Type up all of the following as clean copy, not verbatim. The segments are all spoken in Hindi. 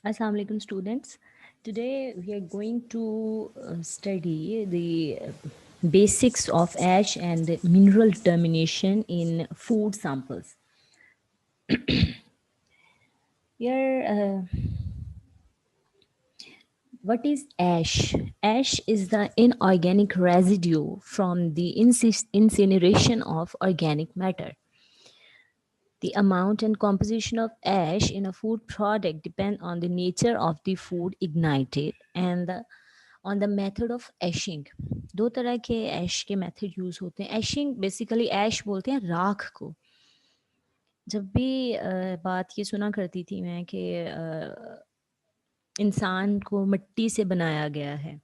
Assalamu alaikum students. Today we are going to study the basics of ash and mineral determination in food samples. Here, what is ash? Ash is the inorganic residue from the incineration of organic matter. The amount and composition of ash in a food product depend on the nature of the food ignited and on the method of एशिंग. दो तरह के ऐश के मेथड यूज होते हैं. एशिंग बेसिकली ऐश बोलते हैं राख को. जब भी बात ये सुना करती थी मैं कि इंसान को मिट्टी से बनाया गया है,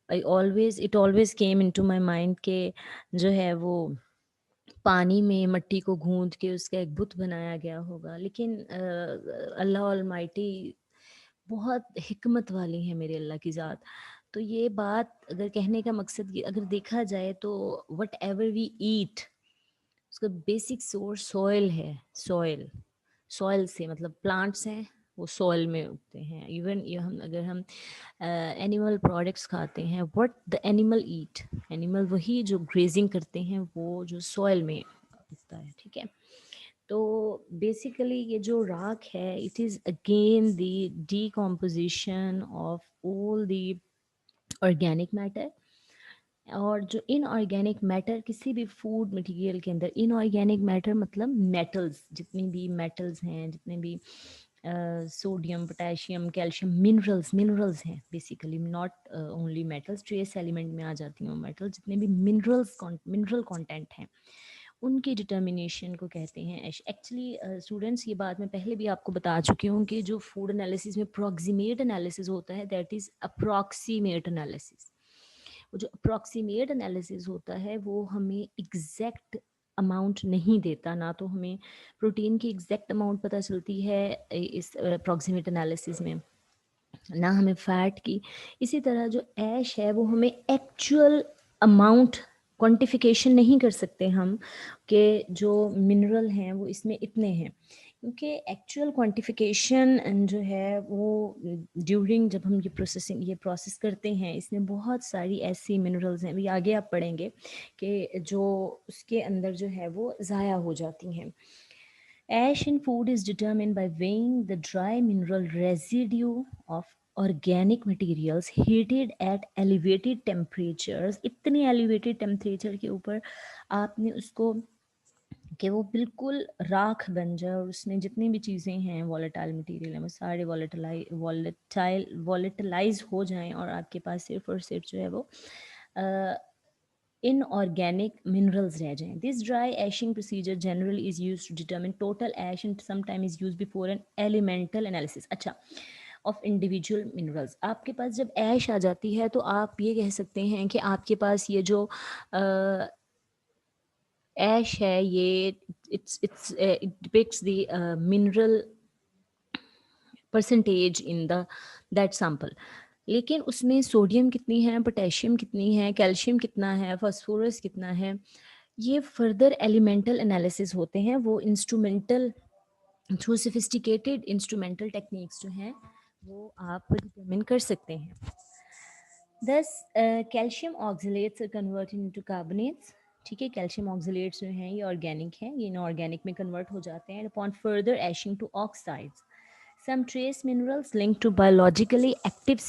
I always it always came into my mind के जो है वो पानी में मिट्टी को गूंद के उसका एक बुत बनाया गया होगा. लेकिन अल्लाह ऑलमाइटी बहुत हिकमत वाली है मेरे अल्लाह की ज़ात. तो ये बात अगर कहने का मकसद ये अगर देखा जाए तो वट एवर वी ईट उसका बेसिक सोर्स सॉइल है. सॉइल सॉइल से मतलब प्लांट्स हैं वो सॉइल में उगते हैं. इवन ये हम अगर हम एनिमल प्रोडक्ट्स खाते हैं what the animal eat, animal वही जो ग्रेजिंग करते हैं वो जो सॉइल में उगता है. ठीक है. तो बेसिकली ये जो राख है it is again the decomposition of all the organic matter. और जो इनऑर्गेनिक मैटर किसी भी फूड मटेरियल के अंदर, इनऑर्गेनिक मैटर मतलब मेटल्स, जितनी भी मेटल्स हैं, जितने भी sodium potassium calcium minerals, minerals हैं basically, not only metals. Trace element में आ जाती हैं मेटल. जितने भी मिनरल्स मिनरल कंटेंट हैं उनकी डिटर्मिनेशन को कहते हैं एश. एक्चुअली स्टूडेंट्स ये बात मैं पहले भी आपको बता चुकी हूँ कि जो फूड एनालिसिस में प्रॉक्सिमेट एनालिसिस होता है दैट इज़ अप्रॉक्सीमेट एनालिसिस. वो जो अप्रॉक्सीमेट एनालिसिस होता है वो हमें एग्जैक्ट अमाउंट नहीं देता. ना तो हमें प्रोटीन की एग्जैक्ट अमाउंट पता चलती है इस अप्रॉक्सीमेट एनालिसिस में, ना हमें फैट की. इसी तरह जो ऐश है वो हमें एक्चुअल अमाउंट क्वांटिफिकेशन नहीं कर सकते हम कि जो मिनरल हैं वो इसमें इतने हैं, क्योंकि एक्चुअल क्वांटिफिकेशन जो है वो ड्यूरिंग जब हम ये प्रोसेस करते हैं इसमें बहुत सारी ऐसी मिनरल्स हैं, अभी आगे आप पढ़ेंगे कि जो उसके अंदर जो है वो ज़ाया हो जाती हैं. Ash in food is determined by weighing the dry mineral residue of organic materials heated at elevated temperatures. इतनी elevated temperature के ऊपर आपने उसको कि वो बिल्कुल राख बन जाए और उसमें जितनी भी चीज़ें हैं वॉलेटाइल मटेरियल हैं वो सारे वॉलेटाइलाइज हो जाएं और आपके पास सिर्फ और सिर्फ जो है वो inorganic minerals रह जाएं. This dry ashing procedure generally is used to determine total ash and sometimes is used before an elemental analysis. अच्छा, ऑफ इंडिविजुअल मिनरल्स. आपके पास जब ऐश आ जाती है तो आप ये कह सकते हैं कि आपके पास ये जो ऐश है ये it depicts the mineral percentage in the that sample. लेकिन उसमें सोडियम कितनी है, पोटेशियम कितनी है, कैल्शियम कितना है, फास्फोरस कितना है, ये फर्दर एलिमेंटल एनालिसिस होते हैं. वो instrumental through sophisticated instrumental techniques जो हैं वो आप डिटरमिन कर सकते हैं. Thus calcium oxalates are converted into carbonates. ठीक है, कैल्शियम ऑक्सलेट्स जो हैं ये ऑर्गेनिक हैं, ये इनऑर्गेनिक में कन्वर्ट हो जाते हैं upon further ashing to oxides. Some trace minerals linked to biologically active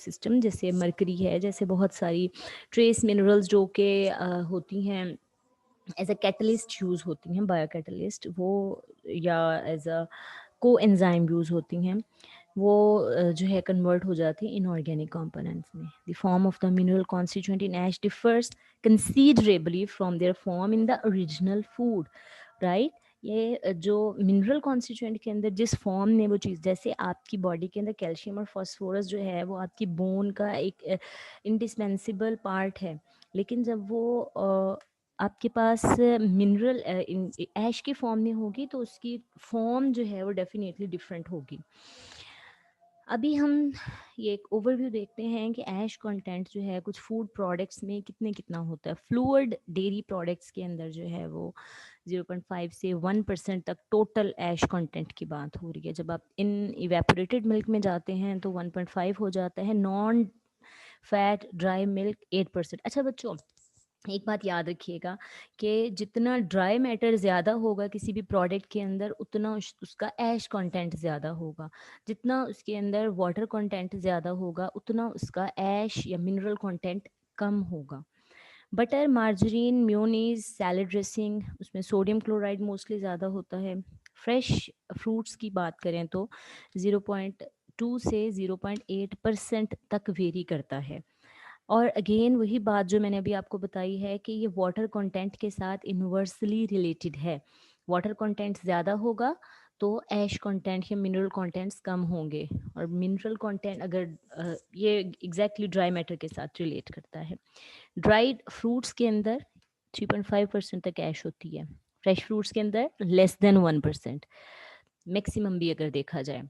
system जैसे मरकरी है, जैसे बहुत सारी trace minerals जो कि होती हैं एज अ कैटलिस्ट यूज़ होती हैं, बायो कैटलिस्ट वो, या एज अ को एंजाइम यूज़ होती हैं वो जो है कन्वर्ट हो जाती है इनऑर्गेनिक कंपोनेंट्स में. The form of the mineral constituent in ash differs considerably from their form in the original food. Right. ये जो मिनरल कॉन्स्टिट्यूएंट के अंदर जिस फॉर्म ने वो चीज़, जैसे आपकी बॉडी के अंदर कैल्शियम और फास्फोरस जो है वो आपकी बोन का एक इंडिस्पेंसिबल पार्ट है. लेकिन जब वो आपके पास मिनरल ऐश की फॉर्म में होगी तो उसकी फॉर्म जो है वो डेफिनेटली डिफरेंट होगी. अभी हम ये एक ओवरव्यू देखते हैं कि ऐश कंटेंट जो है कुछ फूड प्रोडक्ट्स में कितने कितना होता है. फ्लूइड डेयरी प्रोडक्ट्स के अंदर जो है वो 0.5 से 1% तक टोटल ऐश कंटेंट की बात हो रही है। जब आप इन इवेपोरेटेड मिल्क में जाते हैं तो 1.5 हो जाता है। Non fat dry milk 8%। अच्छा बच्चों, एक बात याद रखिएगा कि जितना ड्राई मैटर ज़्यादा होगा किसी भी प्रोडक्ट के अंदर, उतना उसका ऐश कंटेंट ज़्यादा होगा। जितना उसके अंदर वाटर कंटेंट ज़्यादा होगा, उतना उसका ऐश या मिनरल कंटेंट कम होगा। Butter, margarine, mayonnaise, salad dressing, उसमें सोडियम क्लोराइड मोस्टली ज़्यादा होता है। फ्रेश फ्रूट्स की बात करें तो 0.2 से 0.8% तक वेरी करता है। और अगेन वही बात जो मैंने अभी आपको बताई है कि ये वाटर कंटेंट के साथ इन्वर्सली रिलेटेड है। वाटर कंटेंट ज़्यादा होगा तो ऐश कंटेंट या मिनरल कंटेंट्स कम होंगे, और मिनरल कंटेंट अगर ये एग्जैक्टली ड्राई मैटर के साथ रिलेट करता है। ड्राइड फ्रूट्स के अंदर 3.5% तक ऐश होती है। फ्रेश फ्रूट्स के अंदर लेस देन 1%, मैक्सिमम भी अगर देखा जाए।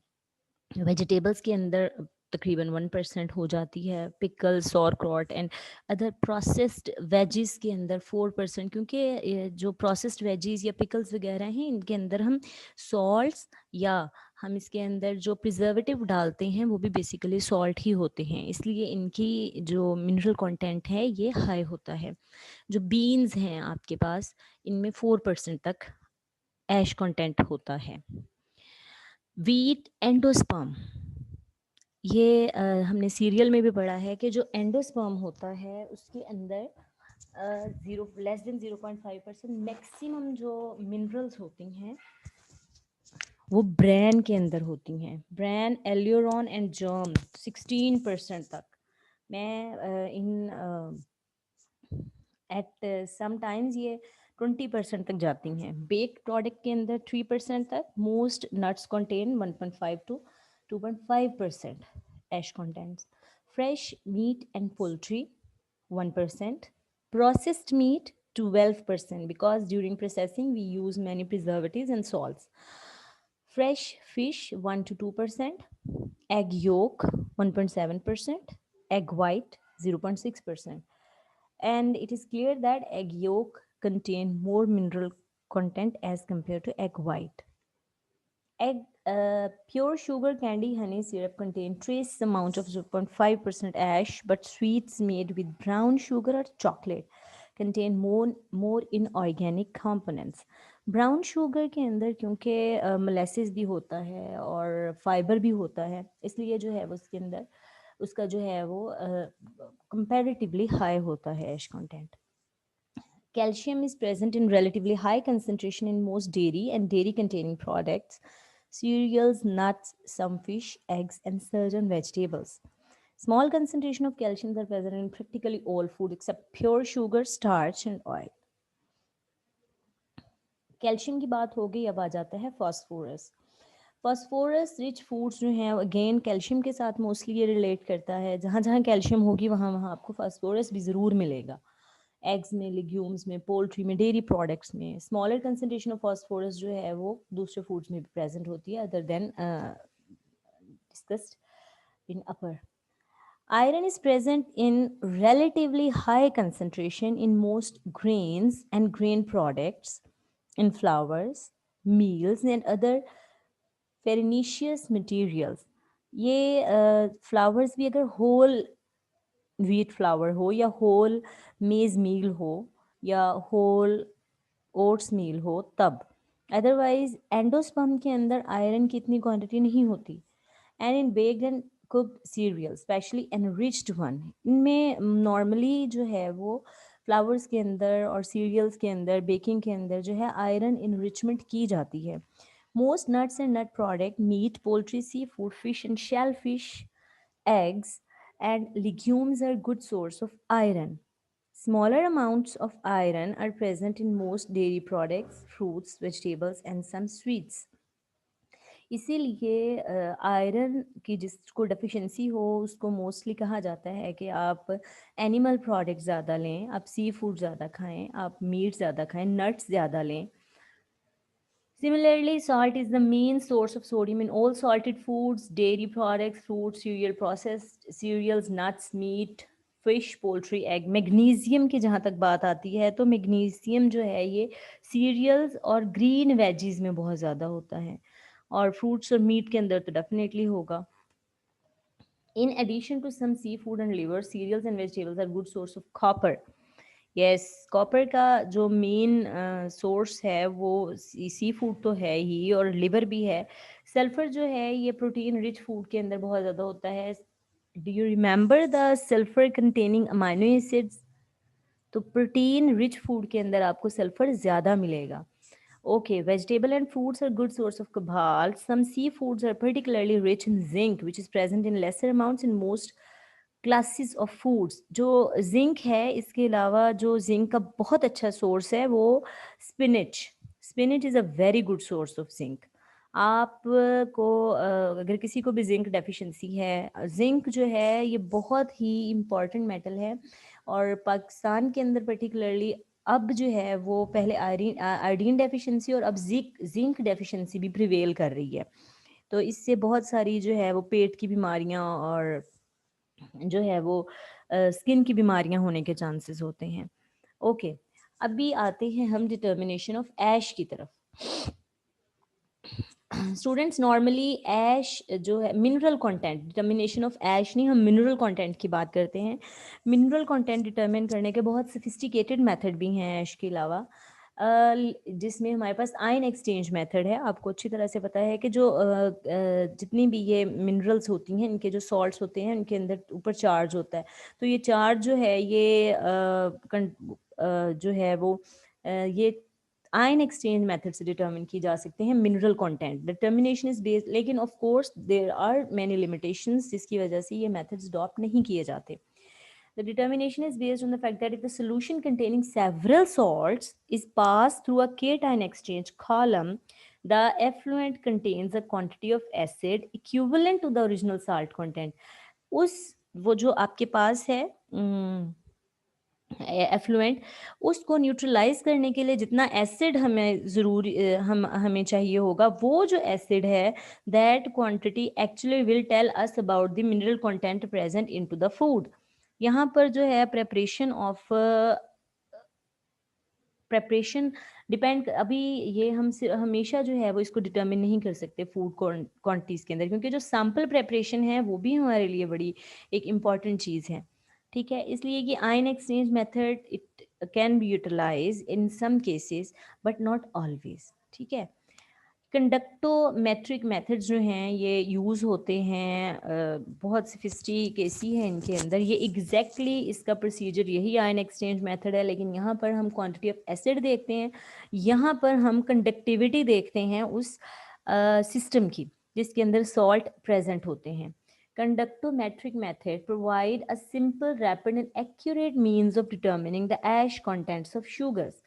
वेजिटेबल्स के अंदर तकरीबन 1% हो जाती है। Pickle, sauerkraut and other processed veggies के अंदर 4%, क्योंकि जो प्रोसेस्ड वेजीज या पिकल्स वगैरह हैं इनके अंदर हम सॉल्ट्स या हम इसके अंदर जो प्रिजर्वेटिव डालते हैं वो भी बेसिकली सॉल्ट ही होते हैं, इसलिए इनकी जो मिनरल कंटेंट है ये हाई होता है। जो बीन्स हैं आपके पास, इनमें 4% तक ऐश कंटेंट होता है। वीट, एंडोस्पर्म, ये हमने सीरियल में भी पढ़ा है कि जो एंडोस्पर्म होता है उसके अंदर 0 < <5% मैक्सिमम जो मिनरल्स होती हैं वो ब्रेन के अंदर होती हैं। ब्रेन, एल्यूरॉन एंड जर्म 16% तक। मैं इन एट सम टाइम्स ये 20% तक जाती हैं। बेक प्रोडक्ट के अंदर 3% तक। Most nuts contain 1.5 to 2.5% ash contents. Fresh meat and poultry 1%। Processed meat 12%, because during processing we use many preservatives and salts. Fresh fish 1 to 2%. Egg yolk 1.7%. Egg white 0.6%. And it is clear that egg yolk contain more mineral content as compared to egg white. Egg, pure sugar candy, honey syrup contain trace amount of 0.5% ash, but sweets made with brown sugar or chocolate contain more inorganic components. Brown sugar के अंदर क्योंकि मोलेसिस भी होता है और फाइबर भी होता है, इसलिए जो है वो उसके अंदर उसका जो है वो कंपैरेटिवली हाई होता है एश content. Calcium is present in relatively high concentration in most dairy and dairy containing products, cereals, nuts, some fish, eggs, and certain vegetables. Small concentration of calcium are present in practically all food except pure sugar, starch, and oil. Calcium की बात हो गई, अब आ जाता है फास्फोरस. फास्फोरस रिच फूड्स जो हैं अगेन कैल्शियम के साथ मोस्टली ये रिलेट करता है. जहाँ जहाँ कैल्शियम होगी वहाँ वहाँ आपको फास्फोरस भी ज़रूर मिलेगा. एग्स में, लेग्यूम्स में, पोल्ट्री में, डेयरी प्रोडक्ट्स में. स्मॉलर कंसनट्रेशन ऑफ फास्फोरस जो है वो दूसरे फूड्स में भी प्रेजेंट होती है other than discussed in upper. Iron is present in relatively high concentration in most grains and grain products, in flours, meals, and other farinaceous materials. ये फ्लावर्स भी अगर होल व्हीट फ्लावर हो या होल मेज मील हो या होल ओट्स मील हो तब. अदरवाइज एंडोस्पर्म के अंदर आयरन की इतनी क्वांटिटी नहीं होती. And in baked and cooked serial specially enriched one, इनमें नॉर्मली जो है वो फ्लावर्स के अंदर और सीरियल्स के अंदर बेकिंग के अंदर जो है आयरन इनरिचमेंट की जाती है. Most nuts and nut product, meat, poultry, seafood, fish and shellfish, eggs, and legumes are good source of iron. Smaller amounts of iron are present in most dairy products, fruits, vegetables, and some sweets. इसीलिए आयरन की जिसको डेफिशिएंसी हो उसको मोस्टली कहा जाता है कि आप एनिमल प्रोडक्ट ज़्यादा लें, आप सी फूड ज़्यादा खाएं, आप मीट ज़्यादा खाएं, नट्स ज़्यादा लें. Similarly, salt is the main source of sodium in all salted foods, dairy products, fruits, cereal, processed cereals, nuts, meat. Fish, poultry, egg. Magnesium की जहाँ तक बात आती है तो मैग्नीशियम जो है ये सीरियल्स और ग्रीन वेजीज में बहुत ज़्यादा होता है, और फ्रूट्स और मीट के अंदर तो डेफिनेटली होगा। In addition to some seafood and liver, cereals and vegetables are good source of copper. Yes, copper का जो मेन सोर्स है वो सी फूड तो है ही, और लिवर भी है। सल्फर जो है ये प्रोटीन रिच फूड के अंदर बहुत ज़्यादा होता है। Do you remember the sulphur containing amino acids? तो प्रोटीन रिच फूड के अंदर आपको सल्फर ज़्यादा मिलेगा। Okay, vegetable and fruits are good source of cobalt. Some seafoods are particularly rich in zinc, which is present in lesser amounts in most classes of foods. जो जिंक है, इसके अलावा जो जिंक का बहुत अच्छा सोर्स है वो spinach. Spinach is a very good source of zinc. आपको अगर किसी को भी जिंक डेफिशिएंसी है, जिंक जो है ये बहुत ही इम्पॉर्टेंट मेटल है, और पाकिस्तान के अंदर पर्टिकुलरली अब जो है वो पहले आयरन आयोडीन डेफिशिएंसी और अब जिंक डेफिशिएंसी भी प्रिवेल कर रही है। तो इससे बहुत सारी जो है वो पेट की बीमारियां और जो है वो स्किन की बीमारियां होने के चांसेस होते हैं। ओके, अभी आते हैं हम डिटर्मिनेशन ऑफ ऐश की तरफ। स्टूडेंट्स, नॉर्मली ऐश जो है मिनरल कंटेंट, डिटर्मिनेशन ऑफ ऐश नहीं, हम मिनरल कंटेंट की बात करते हैं। मिनरल कंटेंट डिटर्मिन करने के बहुत सोफिस्टिकेटेड मेथड भी हैं ऐश के अलावा, जिसमें हमारे पास आयन एक्सचेंज मेथड है। आपको अच्छी तरह से पता है कि जो जितनी भी ये मिनरल्स होती हैं, इनके जो सॉल्ट्स होते हैं उनके अंदर ऊपर चार्ज होता है। तो ये चार्ज जो है ये जो है वो ये आयन एक्सचेंज मेथड से डिटरमिन की जा सकते हैं mineral content. Determination is based, लेकिन of course there are many limitations जिसकी वजह से ये मेथड्स अडॉप्ट नहीं किए जाते। The determination is based on the fact that if the solution containing several salts is passed through a cation exchange column, the effluent contains a quantity of acid equivalent to the original salt content. उस वो जो आपके पास है एफ्लुएंट, उसको न्यूट्रलाइज करने के लिए जितना एसिड हमें ज़रूरी हमें चाहिए होगा, वो जो एसिड है that quantity actually will tell us about the mineral content present into the food. यहाँ पर जो है प्रेपरेशन डिपेंड, अभी ये हम हमेशा जो है वो इसको डिटर्मिन नहीं कर सकते फूड क्वांटिटीज़ के अंदर, क्योंकि जो सैम्पल प्रेपरेशन है वो भी हमारे लिए बड़ी एक इम्पॉर्टेंट चीज़ है। ठीक है, इसलिए ये ion exchange method it can be utilize in some cases but not always. ठीक है, कंडक्टोमेट्रिक मेथड्स जो हैं ये यूज़ होते हैं, बहुत सोफिस्टिकेसी है इनके अंदर। ये एग्जैक्टली इसका प्रोसीजर यही आयन एक्सचेंज मेथड है, लेकिन यहाँ पर हम क्वांटिटी ऑफ एसिड देखते हैं, यहाँ पर हम कंडक्टिविटी देखते हैं उस सिस्टम की जिसके अंदर सॉल्ट प्रेजेंट होते हैं। Conductometric method provide a simple, rapid and accurate means of determining the ash contents of sugars.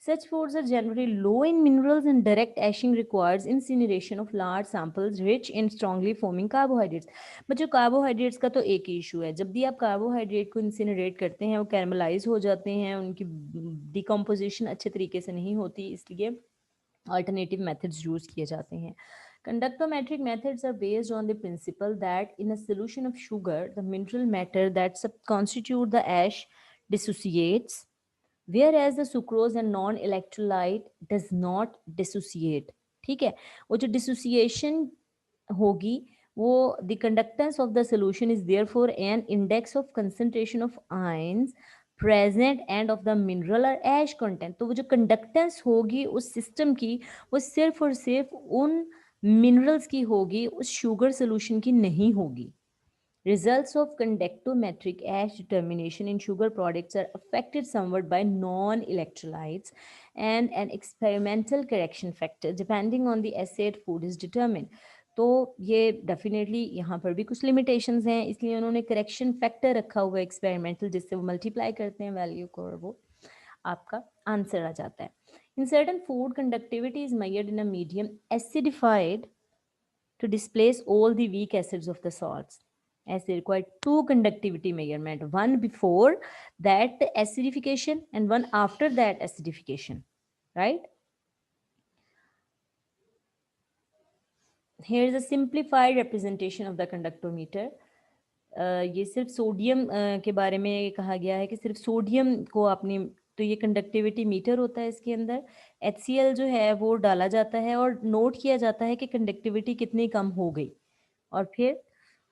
Such foods are generally low in minerals and direct ashing requires incineration of large samples rich in strongly foaming carbohydrates. बच्चों, कार्बोहाइड्रेट्स का तो एक ही इशू है, जब भी आप कार्बोहाइड्रेट को इंसिनरेट करते हैं वो कैरमलाइज हो जाते हैं, उनकी डिकम्पोजिशन अच्छे तरीके से नहीं होती, इसलिए alternative methods यूज किए जाते हैं। Conductometric methods are based on the principle that in a solution of sugar, the mineral matter that constitute the ash dissociates, whereas the sucrose and non-electrolyte does not dissociate. ठीक है, वो जो dissociation होगी वो the conductance of the solution is therefore an index of concentration of ions present and of the mineral or ash content. तो वो जो conductance होगी उस system की, वो सिर्फ और सिर्फ उन minerals की होगी, उस sugar solution की नहीं होगी। Results of conductometric ash determination in sugar products are affected somewhat by non-electrolytes and an experimental correction factor depending on the acid food is determined. तो ये डेफिनेटली यहाँ पर भी कुछ लिमिटेशंस हैं, इसलिए उन्होंने करेक्शन फैक्टर रखा हुआ है एक्सपेरिमेंटल, जिससे वो मल्टीप्लाई करते हैं वैल्यू को और वो आपका आंसर आ जाता है। In certain food conductivity is measured in a medium acidified to displace all the weak acids of the salts, as they require two conductivity measurement, one before that acidification and one after that acidification, right? Here is a simplified representation of the conductometer. ये सिर्फ सोडियम के बारे में कहा गया है कि सिर्फ सोडियम को आपने, तो ये कंडक्टिविटी मीटर होता है इसके अंदर, HCl जो है वो डाला जाता है और नोट किया जाता है कि कंडक्टिविटी कितनी कम हो गई, और फिर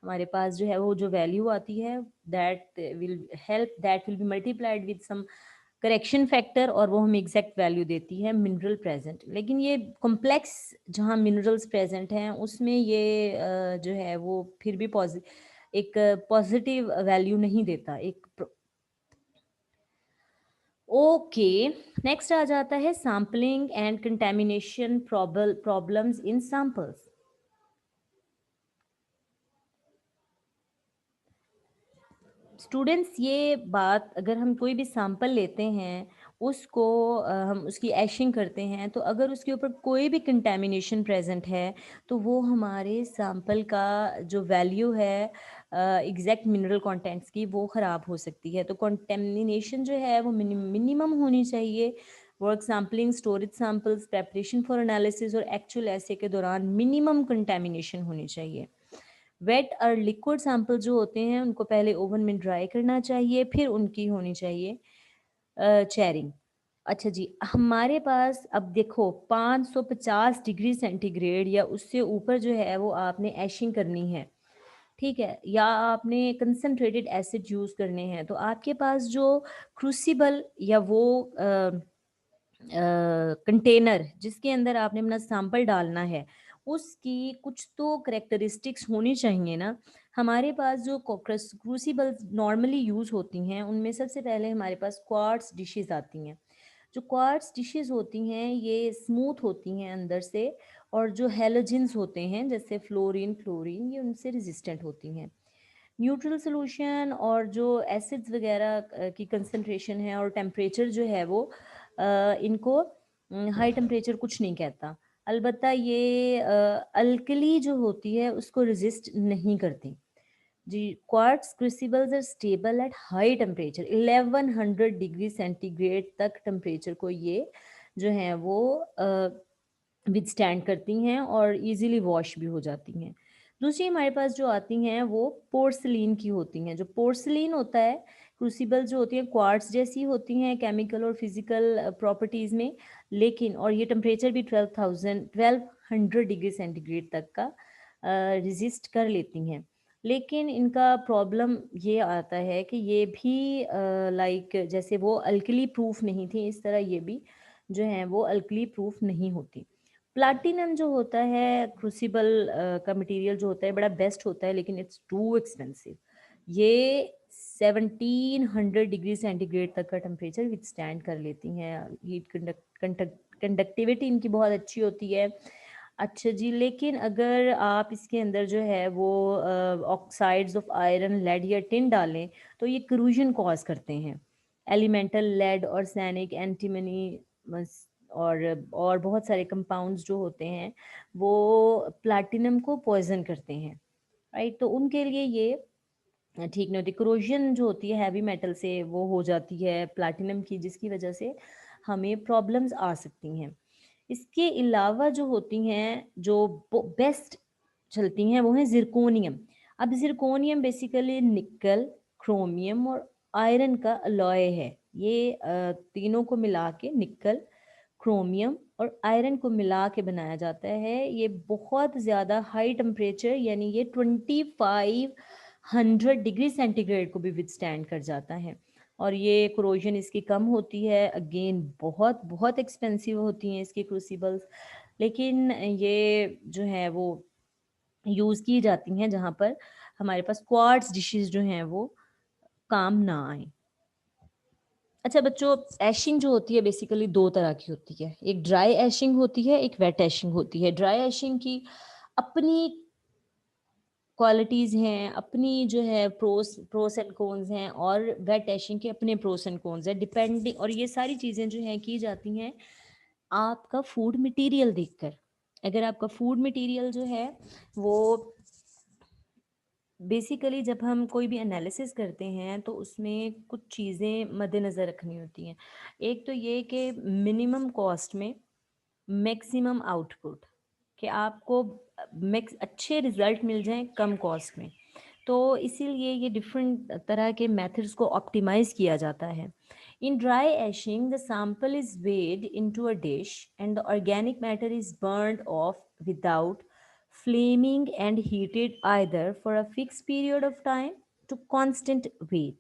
हमारे पास जो है वो जो वैल्यू आती है that will be multiplied with some correction factor, और वो हमें एग्जैक्ट वैल्यू देती है मिनरल प्रेजेंट। लेकिन ये कॉम्प्लेक्स जहाँ मिनरल्स प्रेजेंट हैं उसमें ये जो है वो फिर भी एक पॉजिटिव वैल्यू नहीं देता एक। ओके, नेक्स्ट आ जाता है sampling and contamination problems in samples. Students, ये बात, अगर हम कोई भी सैंपल लेते हैं उसको हम उसकी एशिंग करते हैं, तो अगर उसके ऊपर कोई भी कंटेमिनेशन प्रेजेंट है तो वो हमारे सैंपल का जो वैल्यू है एग्जैक्ट मिनरल कंटेंट्स की, वो ख़राब हो सकती है। तो कंटेमिनेशन जो है वो मिनिमम होनी चाहिए। Work sampling, storage samples, preparation for analysis और एक्चुअल ऐसे के दौरान मिनिमम कंटेमिनेशन होनी चाहिए। वेट और लिक्विड सैंपल जो होते हैं उनको पहले ओवन में ड्राई करना चाहिए, फिर उनकी होनी चाहिए चेयरिंग। अच्छा जी, हमारे पास अब देखो 550 डिग्री सेंटीग्रेड या उससे ऊपर जो है वो आपने एशिंग करनी है, ठीक है, या आपने कंसनट्रेटेड एसिड यूज़ करने हैं, तो आपके पास जो क्रूसिबल या वो कंटेनर जिसके अंदर आपने अपना सैंपल डालना है, उसकी कुछ तो करेक्टरिस्टिक्स होनी चाहिए ना। हमारे पास जो क्रूसिबल्स नॉर्मली यूज़ होती हैं उनमें सबसे पहले हमारे पास क्वार्ट्स डिशेस आती हैं। जो क्वार्ट्स डिशेस होती हैं ये स्मूथ होती हैं अंदर से, और जो हेलोजेंस होते हैं जैसे फ्लोरीन फ्लोरीन, ये उनसे रेजिस्टेंट होती हैं। न्यूट्रल सॉल्यूशन और जो एसिड्स वगैरह की कंसंट्रेशन है और टेम्परेचर जो है वो इनको हाई टेम्परेचर कुछ नहीं कहता। अलबत्ता ये अल्कली जो होती है उसको रेजिस्ट नहीं करती जी। Quartz crucibles are stable at high temperature 1100 degree centigrade तक टेम्परेचर को ये जो है वो विथस्टैंड करती हैं और इजीली वॉश भी हो जाती हैं। दूसरी हमारे पास जो आती हैं वो पोर्सलीन की होती हैं। जो पोर्सलीन होता है, क्रूसिबल जो होती हैं क्वार्ट्स जैसी होती हैं केमिकल और फिजिकल प्रॉपर्टीज़ में, लेकिन और ये टेम्परेचर भी 1200 डिग्री सेंटीग्रेड तक का रेजिस्ट कर लेती हैं। लेकिन इनका प्रॉब्लम ये आता है कि ये भी लाइक जैसे वो अल्कली प्रूफ नहीं थी, इस तरह ये भी जो है वो अल्कली प्रूफ नहीं होती। प्लैटिनम जो होता है क्रूसिबल का मटेरियल जो होता है बड़ा बेस्ट होता है, लेकिन इट्स टू एक्सपेंसिव। ये 1700 डिग्री सेंटीग्रेड तक का टेम्परेचर विथस्टैंड कर लेती हैं। हीट कंडक्टिविटी इनकी बहुत अच्छी होती है। अच्छा जी, लेकिन अगर आप इसके अंदर जो है वो ऑक्साइड्स ऑफ आयरन, लेड या टिन डालें तो ये करूजन कॉज करते हैं। एलिमेंटल लेड और सैनिक एंटीमनी और बहुत सारे कंपाउंड्स जो होते हैं वो प्लैटिनम को पॉइजन करते हैं, राइट। तो उनके लिए ये ठीक नहीं होती। क्रोजन जो होती है हैवी मेटल से वो हो जाती है प्लैटिनम की, जिसकी वजह से हमें प्रॉब्लम्स आ सकती हैं। इसके अलावा जो होती हैं जो बेस्ट चलती हैं वो है जिरकोनियम। अब जिरकोनियम बेसिकली निकल, क्रोमियम और आयरन का अलॉय है। ये तीनों को मिला के निकल, क्रोमियम और आयरन को मिला के बनाया जाता है। ये बहुत ज़्यादा हाई टेम्परेचर यानी ये 2500 डिग्री सेंटीग्रेड को भी विथस्टैंड कर जाता है, और ये क्रोजन इसकी कम होती है। अगेन बहुत बहुत एक्सपेंसिव होती हैं इसकी क्रूसिबल्स, लेकिन ये जो है वो यूज़ की जाती हैं जहाँ पर हमारे पास क्वार्ट्ज डिशेस जो हैं वो काम ना आए। अच्छा बच्चों, एशिंग जो होती है बेसिकली दो तरह की होती है। एक ड्राई एशिंग होती है, एक वेट एशिंग होती है। ड्राई एशिंग की अपनी क्वालिटीज़ हैं, अपनी जो है प्रोस एंड कॉन्स हैं, और वेट एशिंग के अपने प्रोस एंड कॉन्स हैं डिपेंडिंग, और ये सारी चीज़ें जो हैं की जाती हैं आपका फूड मटेरियल देखकर। अगर आपका फूड मटेरियल जो है वो बेसिकली जब हम कोई भी एनालिसिस करते हैं तो उसमें कुछ चीज़ें मद्देनज़र रखनी होती हैं। एक तो ये कि मिनिमम कॉस्ट में मैक्सिमम आउटपुट, कि आपको मैक्स अच्छे रिजल्ट मिल जाएं कम कॉस्ट में। तो इसीलिए ये डिफरेंट तरह के मेथड्स को ऑप्टिमाइज किया जाता है. In dry ashing the sample is weighed into a dish and the organic matter is burned off without flaming and heated either for a fixed period of time to constant weight.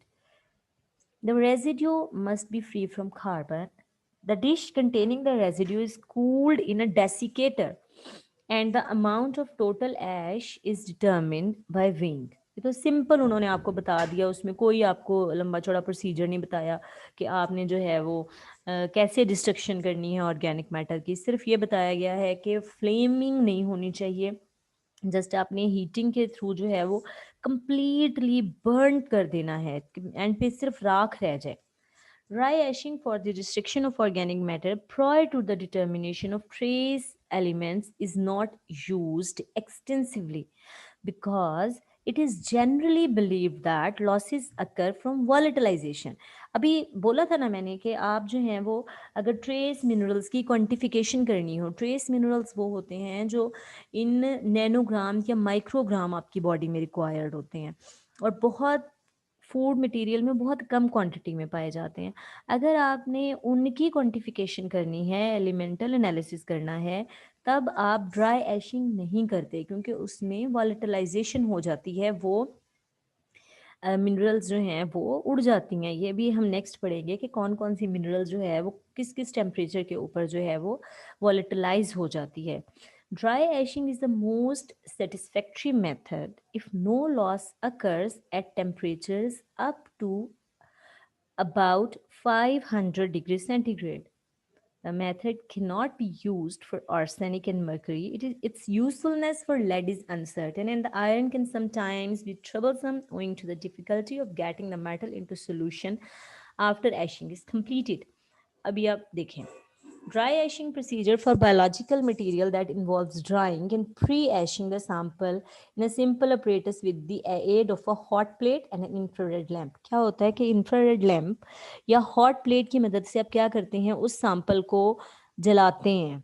The residue must be free from carbon. The dish containing the residue is cooled in a desiccator and the amount of total ash is determined by weighing. ये तो सिंपल उन्होंने आपको बता दिया, उसमें कोई आपको लंबा चौड़ा प्रोसीजर नहीं बताया कि आपने जो है वो कैसे डिस्ट्रक्शन करनी है ऑर्गेनिक मैटर की. सिर्फ ये बताया गया है कि फ्लेमिंग नहीं होनी चाहिए, जस्ट आपने हीटिंग के थ्रू जो है वो कंप्लीटली बर्न कर देना है एंड पे सिर्फ राख रह जाए. Dry ashing for the destruction of organic matter prior to the determination of trace elements is not used extensively because it is generally believed that losses occur from volatilization. अभी बोला था ना मैंने कि आप जो हैं वो अगर ट्रेस मिनरल्स की क्वांटिफिकेशन करनी हो, ट्रेस मिनरल्स वो होते हैं जो इन नैनोग्राम या माइक्रोग्राम आपकी बॉडी में रिक्वायर्ड होते हैं और बहुत फूड मटेरियल में बहुत कम क्वांटिटी में पाए जाते हैं. अगर आपने उनकी क्वांटिफिकेशन करनी है, एलिमेंटल एनालिसिस करना है, तब आप ड्राई एशिंग नहीं करते क्योंकि उसमें वॉलेटिलाइजेशन हो जाती है, वो मिनरल्स जो हैं वो उड़ जाती हैं. ये भी हम नेक्स्ट पढ़ेंगे कि कौन कौन सी मिनरल्स जो है वो किस किस टेम्परेचर के ऊपर जो है वो वॉलेटिलाइज हो जाती है. Dry ashing is the most satisfactory method if no loss occurs at temperatures up to about 500 degrees centigrade. The method cannot be used for arsenic and mercury. Its usefulness for lead is uncertain, and the iron can sometimes be troublesome owing to the difficulty of getting the metal into solution after ashing is completed. अभी आप देखें, dry ashing procedure for biological material that involves drying and pre-ashing the sample in a simple apparatus with the aid of a hot plate and an infrared lamp. क्या होता है कि infrared lamp या hot plate की मदद से आप क्या करते हैं, उस sample को जलाते हैं,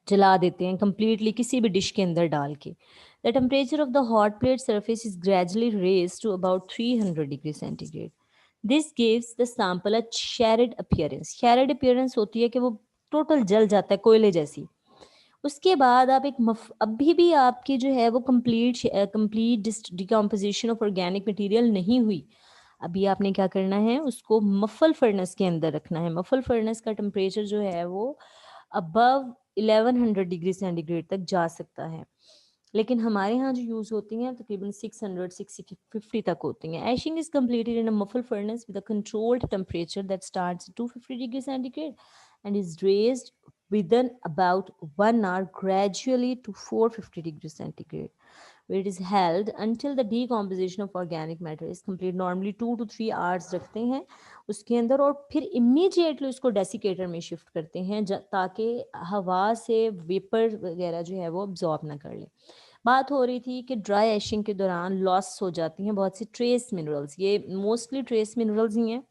जला देते हैं completely किसी भी dish के अंदर डाल के. The temperature of the hot plate surface is gradually raised to about 300 degrees centigrade. This gives the sample a charred appearance. Charred appearance होती है कि वो टोटल जल जाता है कोयले जैसी. उसके बाद आप एक अभी भी आपकी जो है वो complete decomposition of organic material नहीं हुई. अभी आपने क्या करना है, उसको मफल फर्नेस के अंदर रखना है. मफल फर्नेस का टेम्परेचर जो है वो अबव 1100 डिग्री सेंटीग्रेड तक जा सकता है, लेकिन हमारे यहाँ जो यूज़ होती हैं तकरीबन 600 650 तक होती हैं. एशिंग is completed in a muffle furnace with a controlled temperature that starts at 250 degrees centigrade and is raised within about 1 hour gradually to 450 degrees centigrade, where it is held until the decomposition of organic matter is complete. Normally 2 to 3 hours रखते हैं उसके अंदर और फिर इमीडिएटली उसको डेसिकेटर में शिफ्ट करते हैं ताकि हवा से वेपर वगैरह जो है वो अब्जॉर्ब ना कर ले. बात हो रही थी कि ड्राई एशिंग के दौरान लॉस हो जाती हैं बहुत सी ट्रेस मिनरल्स. ये मोस्टली ट्रेस मिनरल्स ही हैं.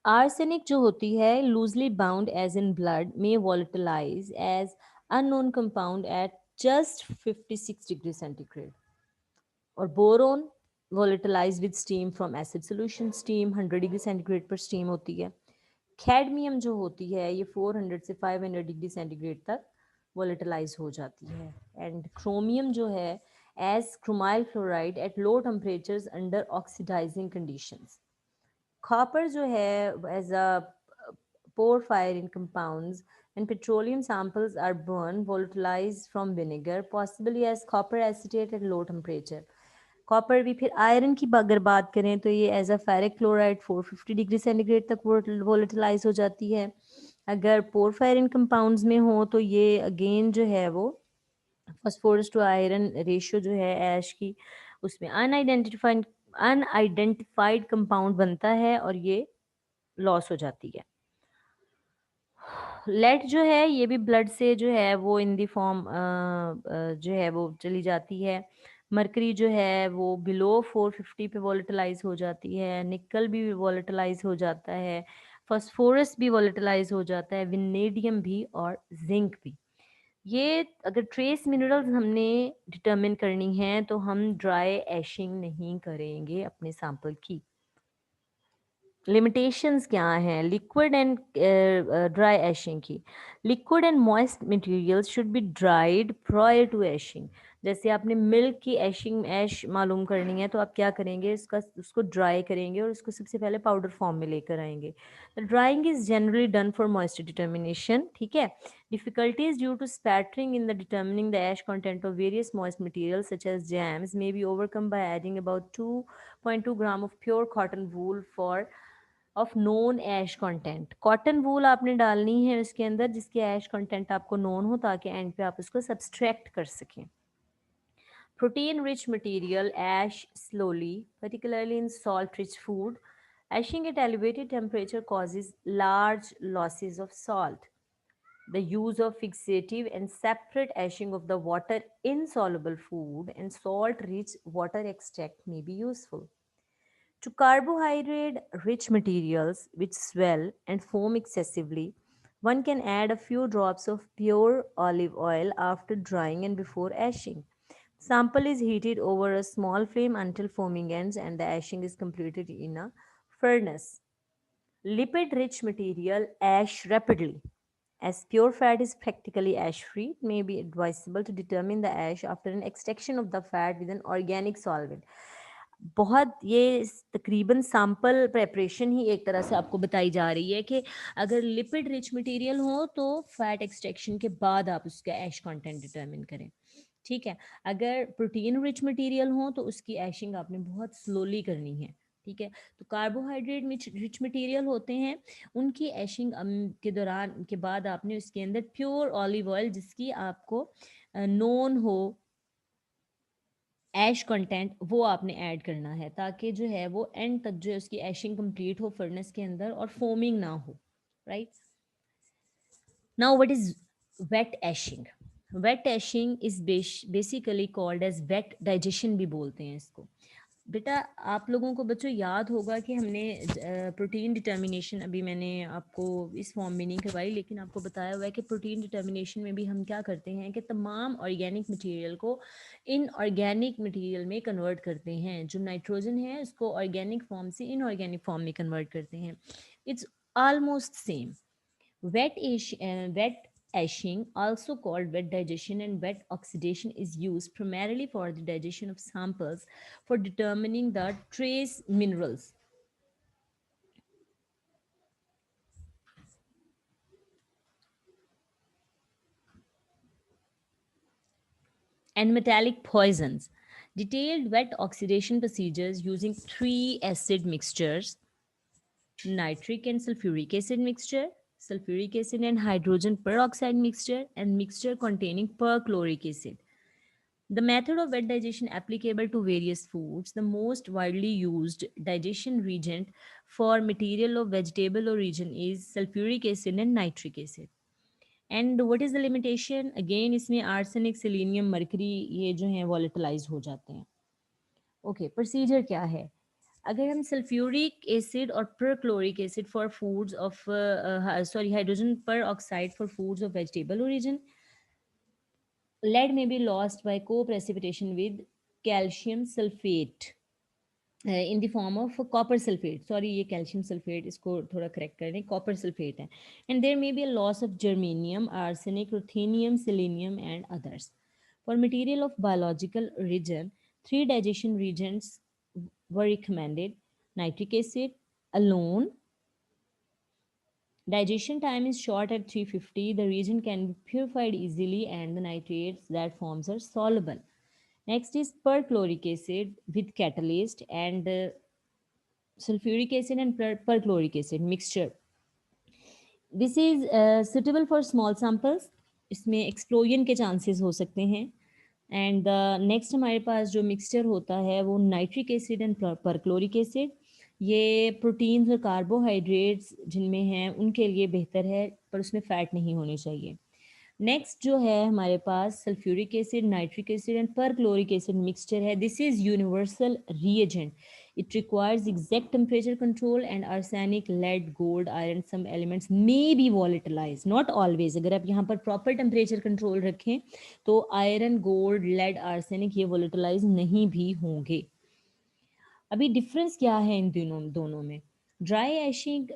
आर्सेनिक जो होती है loosely bound as in blood में volatilise as unknown compound at just 56 degree centigrade. और boron volatilise with steam from acid solution. Steam 100 degree centigrade पर स्टीम होती है. कैडमियम जो होती है ये 400 से 500 डिग्री सेंटीग्रेड तक वॉलेटिलाइज हो जाती है. एंड क्रोमियम जो है as chromyl chloride at low temperatures under oxidizing conditions. Copper जो है as a porphyrin in compounds and petroleum samples are burned volatilized from vinegar possibly as copper acetate at low temperature. Copper भी फिर आयरन की अगर बात करें तो ये as a ferric chloride 450 degree centigrade तक वोलेटिलाइज हो जाती है. अगर पोरफायरिन कंपाउंड्स में हो तो ये अगेन जो है वो फॉस्फोरस टू आयरन रेशियो जो है ऐश की उसमें अनआइडेंटिफाइड कंपाउंड बनता है और ये लॉस हो जाती है. लेड जो है ये भी ब्लड से जो है वो इन दी फॉर्म जो है वो चली जाती है. मरकरी जो है वो बिलो 450 पे वॉलेटिलाइज हो जाती है. निकल भी वॉलेटिलाइज हो जाता है. फॉस्फोरस भी वॉलेटिलाइज हो जाता है. विनेडियम भी और जिंक भी. ये अगर ट्रेस मिनरल्स हमने डिटरमिन करनी है तो हम ड्राई एशिंग नहीं करेंगे अपने सैंपल की। लिमिटेशंस क्या हैं लिक्विड एंड ड्राई एशिंग की? Liquid and moist materials should be dried prior to ashing. जैसे आपने मिल्क की एशिंग ऐश मालूम करनी है तो आप क्या करेंगे, उसको ड्राई करेंगे और उसको सबसे पहले पाउडर फॉर्म में लेकर आएंगे। The drying is generally done for moisture determination, ठीक है। Difficulties due to spattering in the determining the ash content of various moist materials such as jams may be overcome by adding about 2.2 gram of pure cotton wool for of known ash content. Cotton wool आपने डालनी है उसके अंदर जिसके ऐश कंटेंट आपको नोन हो, ताकि एंड पे आप उसको सब्सट्रैक्ट कर सकें। Protein rich material ash slowly, particularly in salt rich food. Ashing at elevated temperature causes large losses of salt. The use of fixative and separate ashing of the water insoluble food and salt rich water extract may be useful. To carbohydrate rich materials which swell and foam excessively, one can add a few drops of pure olive oil after drying and before ashing. Sample is heated over a small flame until foaming ends and the ashing is completed in a furnace. Lipid rich material ash rapidly. As pure fat is practically ash free, it may be advisable to determine the ash after an extraction of the fat with an organic solvent. बहुत ये तकरीबन सैंपल प्रेपरेशन ही एक तरह से आपको बताई जा रही है कि अगर लिपिड रिच मटेरियल हो तो फैट एक्सट्रैक्शन के बाद आप उसका ऐश कंटेंट डिटरमिन करें, ठीक है। अगर प्रोटीन रिच मटेरियल हो तो उसकी ऐशिंग आपने बहुत स्लोली करनी है, ठीक है। तो कार्बोहाइड्रेट रिच मटेरियल होते हैं, उनकी ऐशिंग के दौरान के बाद आपने उसके अंदर प्योर ऑलिव ऑयल जिसकी आपको नोन हो ऐश कंटेंट वो आपने ऐड करना है, ताकि जो है वो एंड तक जो है उसकी ऐशिंग कंप्लीट हो फर्नेस के अंदर और फोमिंग ना हो, right. Now what is wet ashing? Wet ashing is basically called as wet digestion भी बोलते हैं इसको। बेटा आप लोगों को बच्चों याद होगा कि हमने प्रोटीन डिटर्मिनेशन अभी मैंने आपको इस फॉर्म में नहीं करवाई, लेकिन आपको बताया हुआ है कि प्रोटीन डिटर्मिनेशन में भी हम क्या करते हैं कि तमाम ऑर्गेनिक मटेरियल को इन ऑर्गेनिक मटेरियल में कन्वर्ट करते हैं। जो नाइट्रोजन है उसको ऑर्गेनिक फॉर्म से इनऑर्गेनिक फॉर्म में कन्वर्ट करते हैं। It's almost same. Wet ashing, also called wet digestion and wet oxidation, is used primarily for the digestion of samples for determining the trace minerals and metallic poisons. Detailed wet oxidation procedures using three acid mixtures: nitric and sulfuric acid mixture, sulfuric acid and hydrogen peroxide mixture, and mixture containing perchloric acid. The method of wet digestion applicable to various foods. The most widely used digestion reagent for material of vegetable origin is sulfuric acid and nitric acid. And what is the limitation? Again, इसमें arsenic, selenium, mercury ये जो हैं volatilize हो जाते हैं। ओके, प्रोसीजर क्या है? अगर हम सल्फ्यूरिक एसिड और perchloric acid for foods of sorry hydrogen peroxide for foods of vegetable origin, lead may be lost by co-precipitation with calcium sulfate in the form of copper sulfate. Sorry, ये calcium sulfate इसको थोड़ा correct कर दें, copper sulfate है. And there may be a loss of germanium, arsenic, ruthenium, selenium, and others. For material of biological origin, three digestion reagents were recommended: nitric acid alone. Digestion time is short at 350. The reagent can be purified easily and the nitrates that forms are soluble. Next is perchloric acid with catalyst and sulfuric acid and perchloric acid mixture. This is suitable for small samples. इसमें एक्सप्लोजन के चांसेस हो सकते हैं। एंड नेक्स्ट हमारे पास जो मिक्सचर होता है वो nitric acid and perchloric acid. ये प्रोटीन्स और कार्बोहाइड्रेट्स जिनमें हैं उनके लिए बेहतर है, पर उसमें फ़ैट नहीं होनी चाहिए। नेक्स्ट जो है हमारे पास sulphuric acid, nitric acid and perchloric acid mixture है. This is universal reagent. It requires exact temperature control and arsenic, lead, gold, iron, some elements may be volatilized. Not always. अगर आप यहाँ पर प्रॉपर टेम्परेचर कंट्रोल रखें तो आयरन, गोल्ड, लेड, आर्सेनिक ये वोलेटिलाइज नहीं भी होंगे. अभी डिफरेंस क्या है इन दोनों में? ड्राई ऐशिंग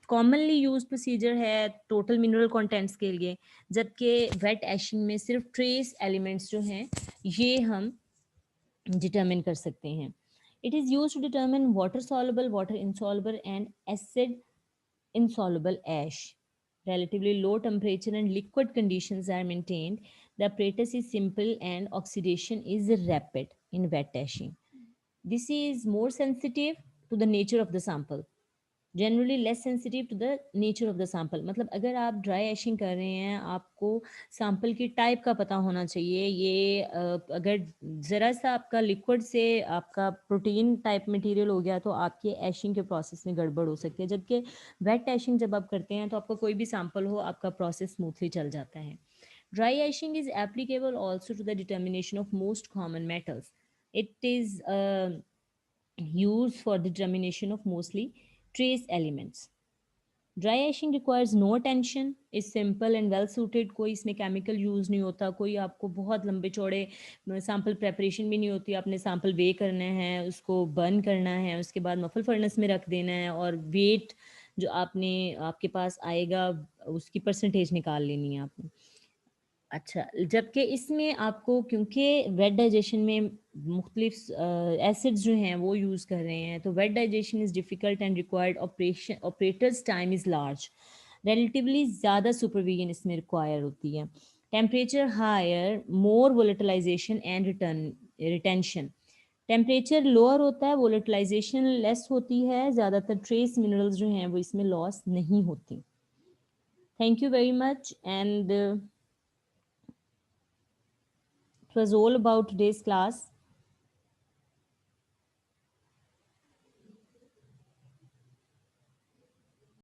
कॉमनली यूज प्रोसीजर है टोटल मिनरल कंटेंट्स के लिए, जबकि वेट ऐशिंग में सिर्फ ट्रेस एलिमेंट्स जो हैं ये हम डिटरमिन कर सकते हैं. It is use to determine water soluble, water insoluble and acid insoluble ash. Relatively low temperature and liquid conditions are maintained. The apparatus is simple and oxidation is rapid in wet ashing. This is more sensitive to the nature of the sample. Generally less sensitive to the nature of the sample. मतलब अगर आप ड्राई एशिंग कर रहे हैं, आपको सैंपल की टाइप का पता होना चाहिए. ये अगर ज़रा सा आपका लिक्विड से आपका प्रोटीन टाइप मटेरियल हो गया तो आपके एशिंग के प्रोसेस में गड़बड़ हो सकती है. जबकि वेट एशिंग जब आप करते हैं तो आपका कोई भी सैंपल हो, आपका प्रोसेस स्मूथली चल जाता है. Dry etching is applicable also to the determination of most common metals. It is used for the determination of mostly trace elements. Dry ashing requires no tension, is simple and well suited. कोई इसमें केमिकल यूज़ नहीं होता, कोई आपको बहुत लंबे चौड़े सैम्पल प्रेपरेशन भी नहीं होती. आपने सैम्पल वे करना है, उसको बर्न करना है, उसके बाद मफल फर्नेस में रख देना है और वेट जो आपके पास आएगा उसकी परसेंटेज निकाल लेनी है आपने. अच्छा, जबकि इसमें आपको क्योंकि वेट डाइजेशन में मुख्तलिफ एसिड्स जो हैं वो यूज़ कर रहे हैं, तो wet digestion is difficult and required operators time is large. Relatively ज़्यादा सुपरविजन इसमें रिक्वायर होती है. Temperature higher, more volatilization and retention. Temperature lower होता है, वोलेटिलाइजेशन लेस होती है, ज़्यादातर ट्रेस मिनरल्स जो हैं वो इसमें लॉस नहीं होती. Thank you very much and it was all about today's class.